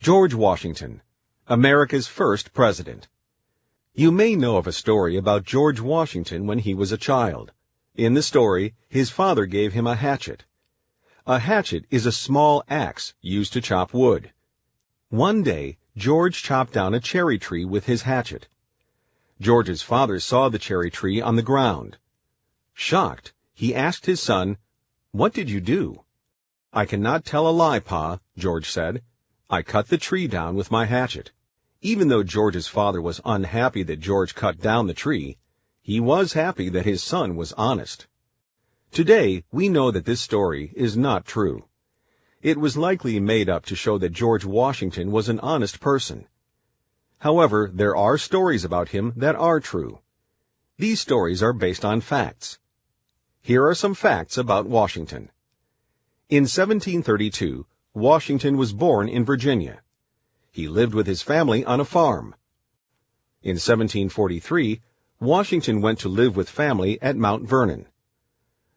George Washington, America's first president. You may know of a story about George Washington when he was a child. In the story, his father gave him a hatchet. A hatchet is a small axe used to chop wood. One day, George chopped down a cherry tree with his hatchet. George's father saw the cherry tree on the ground. Shocked, he asked his son, "What did you do?" "I cannot tell a lie, Pa," George said. "I cut the tree down with my hatchet." Even though George's father was unhappy that George cut down the tree, he was happy that his son was honest. Today, we know that this story is not true. It was likely made up to show that George Washington was an honest person. However, there are stories about him that are true. These stories are based on facts. Here are some facts about Washington. In 1732, Washington was born in Virginia. He lived with his family on a farm. In 1743, Washington went to live with family at Mount Vernon.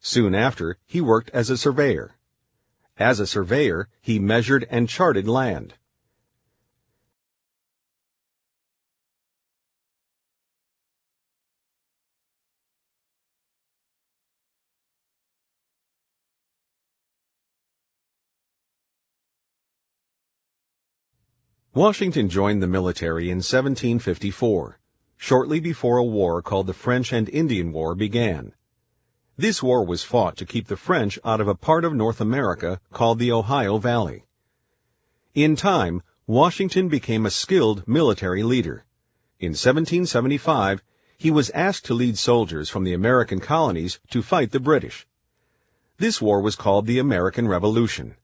Soon after, he worked as a surveyor. As a surveyor, he measured and charted land. Washington joined the military in 1754, shortly before a war called the French and Indian War began. This war was fought to keep the French out of a part of North America called the Ohio Valley. In time, Washington became a skilled military leader. In 1775, he was asked to lead soldiers from the American colonies to fight the British. This war was called the American Revolution.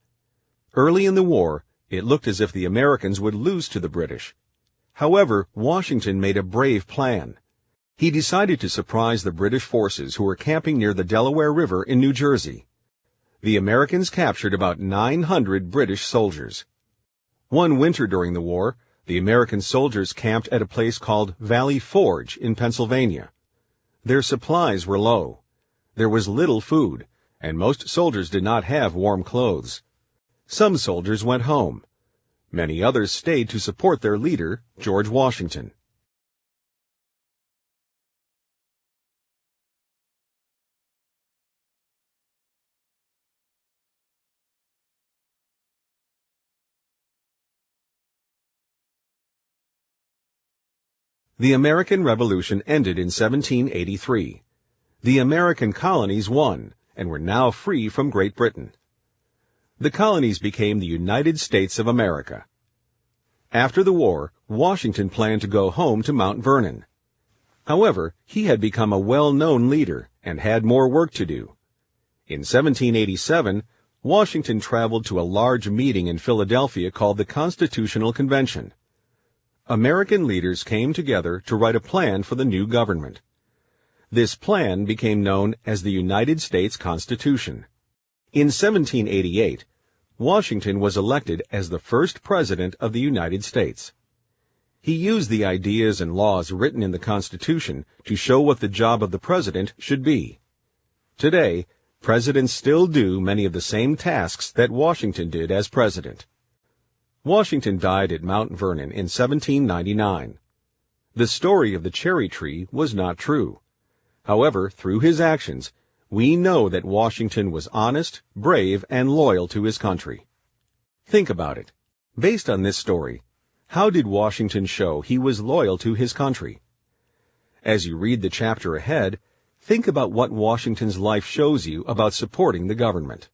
Early in the war, it looked as if the Americans would lose to the British. However, Washington made a brave plan. He decided to surprise the British forces who were camping near the Delaware River in New Jersey. The Americans captured about 900 British soldiers. One winter during the war, the American soldiers camped at a place called Valley Forge in Pennsylvania. Their supplies were low. There was little food, and most soldiers did not have warm clothes. Some soldiers went home. Many others stayed to support their leader, George Washington. The American Revolution ended in 1783. The American colonies won and were now free from Great Britain. The colonies became the United States of America. After the war, Washington planned to go home to Mount Vernon. However, he had become a well-known leader and had more work to do. In 1787, Washington traveled to a large meeting in Philadelphia called the Constitutional Convention. American leaders came together to write a plan for the new government. This plan became known as the United States Constitution. In 1788, Washington was elected as the first president of the United States. He used the ideas and laws written in the Constitution to show what the job of the president should be. Today, presidents still do many of the same tasks that Washington did as president. Washington died at Mount Vernon in 1799. The story of the cherry tree was not true. However, through his actions, we know that Washington was honest, brave, and loyal to his country. Think about it. Based on this story, how did Washington show he was loyal to his country? As you read the chapter ahead, think about what Washington's life shows you about supporting the government.